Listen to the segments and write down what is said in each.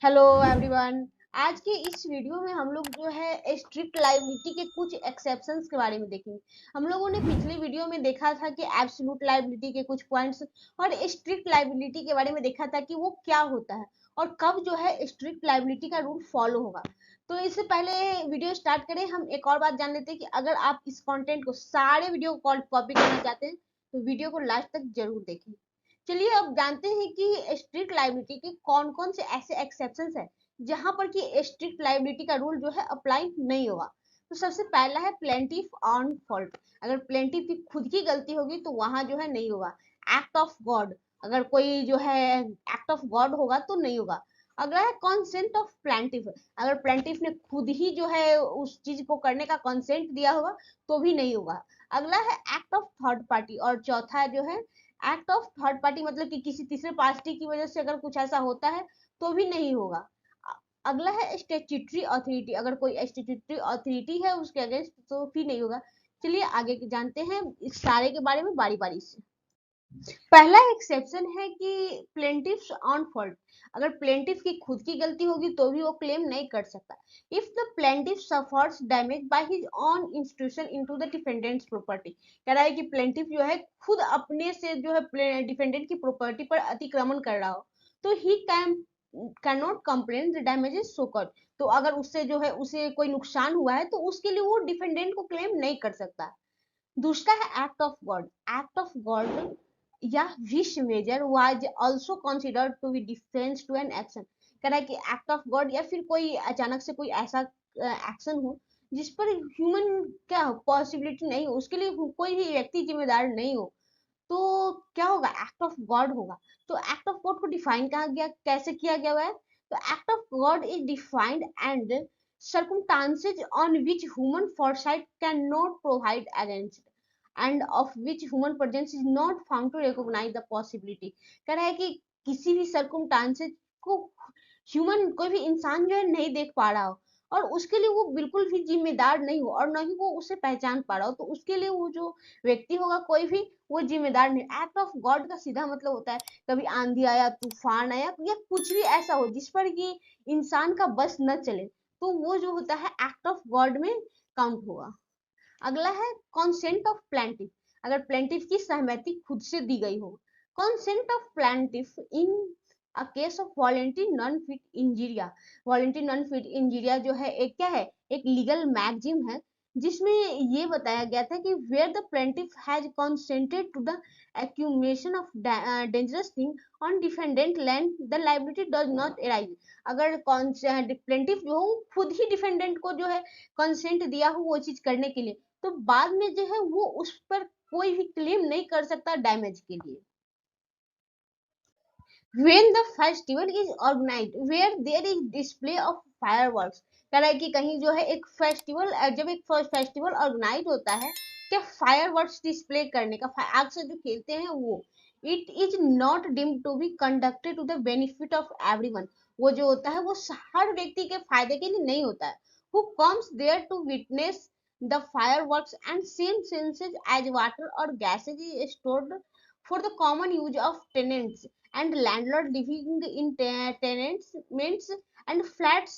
Hello everyone. आज के इस वीडियो में हम लोग जो है स्ट्रिक्ट लायबिलिटी के कुछ एक्सेप्शंस के बारे में देखेंगे। हम लोगों ने पिछले वीडियो में देखा था कि एब्सोल्यूट लायबिलिटी के कुछ पॉइंट्स और स्ट्रिक्ट लायबिलिटी के बारे में देखा था कि वो क्या होता है और कब जो है स्ट्रिक्ट लायबिलिटी का रूल फॉलो होगा। तो इससे पहले वीडियो स्टार्ट करें, हम एक और बात जान लेते हैं कि अगर आप इस कंटेंट को सारे वीडियो को कॉपी करना चाहते हैं तो वीडियो को लास्ट तक जरूर देखें। चलिए अब जानते हैं कि स्ट्रिक्ट लायबिलिटी के कौन कौन से ऐसे एक्सेप्शंस है जहां पर कि स्ट्रिक्ट लायबिलिटी का रूल जो है अप्लाई नहीं होगा। तो सबसे पहला है प्लेंटिफ ऑन फॉल्ट। अगर प्लेंटिफ की खुद की गलती होगी तो वहां जो है नहीं होगा। एक्ट ऑफ गॉड, अगर कोई जो है एक्ट ऑफ गॉड होगा तो नहीं होगा। अगला है कॉन्सेंट ऑफ प्लेंटिफ। अगर प्लेंटिफ ने खुद ही जो है उस चीज को करने का कॉन्सेंट दिया होगा तो भी नहीं होगा। अगला है एक्ट ऑफ थर्ड पार्टी और चौथा जो है एक्ट ऑफ थर्ड पार्टी, मतलब कि किसी तीसरे पार्टी की वजह से अगर कुछ ऐसा होता है तो भी नहीं होगा। अगला है स्टेट्यूटरी अथॉरिटी। अगर कोई स्टेट्यूटरी अथॉरिटी है उसके अगेंस्ट तो भी नहीं होगा। चलिए आगे जानते हैं इस सारे के बारे में बारी बारी से। पहला एक्सेप्शन है कि प्लेंटिफ्स ऑन फॉल्ट। अगर प्लेंटिफ की खुद की गलती होगी तो भी वो क्लेम नहीं कर सकता। If the plaintiff suffers damage by his own institution into the defendants property. कह रहा है कि प्लेंटिफ जो है खुद अपने से जो है डिफेंडेंट की प्रॉपर्टी पर अतिक्रमण कर रहा हो तो he can not complain the damages so called. तो अगर उससे जो है उसे कोई नुकसान हुआ है तो उसके लिए वो डिफेंडेंट को क्लेम नहीं कर सकता। दूसरा है act of God. Act of God या vis major was also considered to be defence to an action. कह रहा है कि एक्ट ऑफ गॉड या फिर कोई अचानक से कोई ऐसा एक्शन हो जिस पर ह्यूमन क्या पॉसिबिलिटी नहीं हो, उसके लिए कोई भी व्यक्ति जिम्मेदार नहीं हो, तो क्या होगा, एक्ट ऑफ गॉड होगा। तो एक्ट ऑफ गॉड को डिफाइन कहा गया, कैसे किया गया हुआ है? तो act of God is defined and circumstances on which human foresight cannot provide against and of which human presence is not found to recognize the possibility। कह रहा है कि किसी भी सर्कुमस्टांसेस को ह्यूमन कोई भी इंसान जो है नहीं देख पा रहा हो और उसके लिए वो बिल्कुल भी जिम्मेदार नहीं हो और न ही वो उसे पहचान पा रहा हो, तो उसके लिए वो जो व्यक्ति होगा कोई भी वो जिम्मेदार नहीं। एक्ट ऑफ गॉड का सीधा मतलब होता है कभी आंधी आया, तूफान आया या कुछ भी ऐसा हो जिस पर कि इंसान का बस न चले तो वो जो होता है एक्ट ऑफ गॉड में काउंट होगा। अगला है कॉन्सेंट ऑफ प्लेंटिफ। अगर प्लेंटिफ की सहमति खुद से दी गई हो। Consent of plaintiff in a case of volenti non fit injuria. Volenti non fit injuria जो है एक क्या है, एक लीगल मैगजीम है जिसमें ये बताया गया था कि where the plaintiff has consented to the accumulation of dangerous thing on defendant land the liability does not arise। अगर प्लेंटिफ जो हो खुद ही डिफेंडेंट को जो है कंसेंट दिया हो वो चीज करने के लिए तो बाद में जो है वो उस पर कोई भी क्लेम नहीं कर सकता डैमेज के लिए। when the festival is organized where there is display of fireworks। कह रहा है कि कहीं जो है एक फेस्टिवल, जब एक फेस्टिवल ऑर्गेनाइज होता है क्या फायरवर्क्स डिस्प्ले करने का, आग से जो खेलते हैं वो, it is not deemed to be conducted to the benefit of everyone. वो जो होता है वो हर व्यक्ति के फायदे के लिए नहीं होता है। Who comes there to witness the fireworks and same senses as water और gases is stored for the common use of tenants and landlord living in tenements and flats,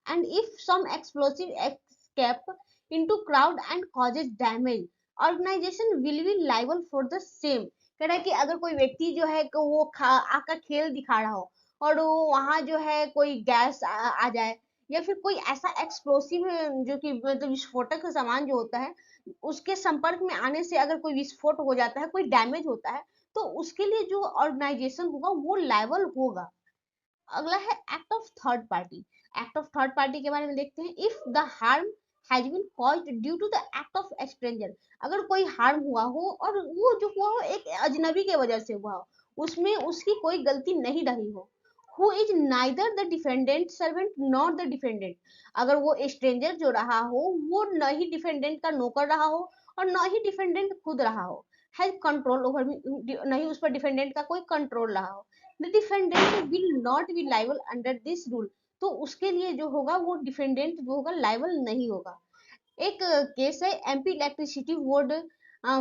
and if some explosive escape into crowd and causes damage organization will be liable for the same। कह रहा है कि अगर कोई व्यक्ति जो है वो आका खेल दिखा रहा हो और वो वहां जो है कोई गैस आ जाए या फिर कोई ऐसा एक्सप्लोसिव जो कि मतलब विस्फोटक सामान जो होता है उसके संपर्क में आने से अगर कोई विस्फोट हो जाता है, कोई डैमेज होता है, तो उसके लिए जो ऑर्गेनाइजेशन होगा वो लायबल होगा। अगला है act of third party. Act of third party के बारे में देखते हैं। If the harm has been caused due to the act of stranger. अगर कोई हार्म हुआ हो और वो जो हुआ हो एक अजनबी के वजह से हुआ हो, उसमें उसकी कोई गलती नहीं रही हो, who is neither the defendant servant not the defendant. अगर वो स्ट्रेंजर जो रहा हो वो न ही डिफेंडेंट का नौकर रहा हो और न ही डिफेंडेंट खुद रहा हो, हैज कंट्रोल ओवर, नहीं उस पर डिफेंडेंट का कोई कंट्रोल रहा हो, the defendant will not be liable under this rule. तो उसके लिए जो होगा वो डिफेंडेंट जो होगा लाइबल नहीं होगा। एक केस है MP electricity board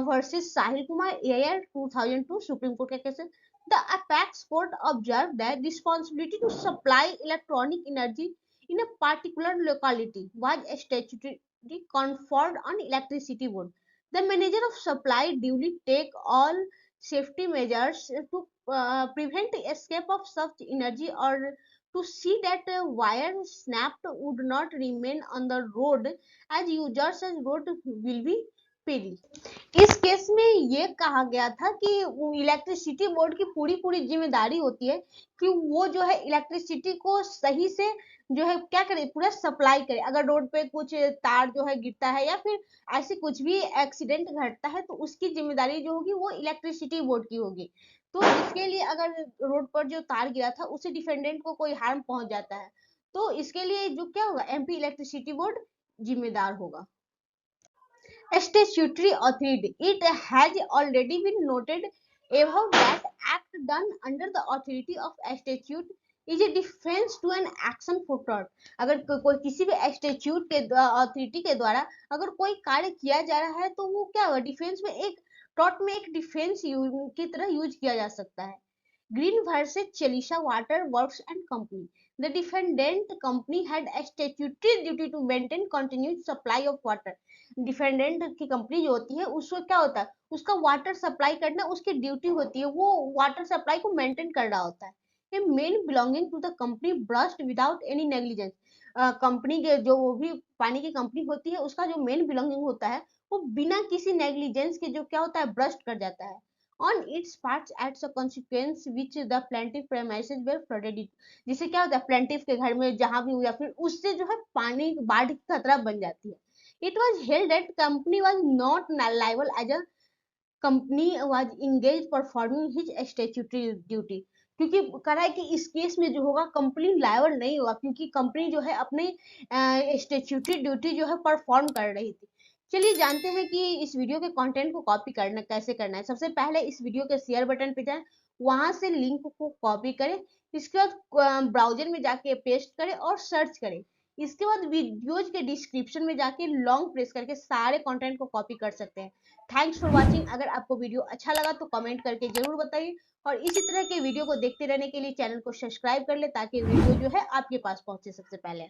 versus Sahil Kumar air 2002, supreme court का केस है। The apex court observed that responsibility to supply electronic energy in a particular locality was statutorily conferred on electricity board. The manager of supply duly take all safety measures to prevent the escape of such energy, or to see that wire snapped would not remain on the road as users as road will be peril. इस case में ये कहा गया था कि electricity board की पूरी पूरी जिम्मेदारी होती है कि वो जो है इलेक्ट्रिसिटी को सही से जो है क्या करे, पूरा सप्लाई करे। अगर रोड पे कुछ तार जो है गिरता है या फिर ऐसे कुछ भी एक्सीडेंट घटता है तो उसकी जिम्मेदारी जो होगी वो इलेक्ट्रिसिटी बोर्ड की होगी। तो इसके लिए अगर रोड पर जो तार गिरा था उसे डिफेंडेंट को कोई हार्म पहुंच जाता है तो इसके लिए जो क्या होगा, एमपी इलेक्ट्रिसिटी बोर्ड जिम्मेदार होगा। Statutory authority. It has already been noted above that act done under the authority of statute is a defense to an action for tort. अगर कोई किसी भी स्टेट्यूट के अथॉरिटी के द्वारा अगर कोई कार्य किया जा रहा है तो वो क्या होगा, डिफेंस में एक टॉर्ट में एक डिफेंस की तरह यूज किया जा सकता है। Green versus Chalisa Water Works and Company. The defendant company had a statutory duty to maintain continuous supply of water. Defendant की कंपनी जो होती है उसको क्या होता है, उसका वाटर सप्लाई करना उसकी ड्यूटी होती है, वो वाटर सप्लाई को मेंटेन कर रहा होता है। A man belonging to the company burst without any negligence. Company के जो वो भी पानी की कंपनी होती है उसका जो मेन बिलोंगिंग होता है वो बिना किसी नेग्लिजेंस के जो क्या होता है ब्रस्ट कर जाता है। On its parts as a consequence which the plaintiff premises were flooded। जिससे क्या होता है, प्लेंटिफ के घर में जहां भी या फिर उससे जो है पानी बाढ़ की खतरा बन जाती है। It was held that company was not liable as a company was engaged performing his statutory duty। क्योंकि करा है कि इस केस में जो होगा कंपनी लायबल नहीं होगा क्योंकि कंपनी जो है अपने स्टेट्यूटरी ड्यूटी जो है परफॉर्म कर रही थी। चलिए जानते हैं कि इस वीडियो के कंटेंट को कॉपी करना कैसे करना है। सबसे पहले इस वीडियो के शेयर बटन पे जाएं, वहां से लिंक को कॉपी करें, इसके बाद ब्राउजर में जाके पेस्ट करें और सर्च करें। इसके बाद वीडियोज के डिस्क्रिप्शन में जाके लॉन्ग प्रेस करके सारे कंटेंट को कॉपी कर सकते हैं। Thanks for watching. अगर आपको वीडियो अच्छा लगा तो कमेंट करके जरूर बताइए और इसी तरह के वीडियो को देखते रहने के लिए चैनल को सब्सक्राइब कर ले ताकि वीडियो जो है आपके पास पहुंचे सबसे पहले।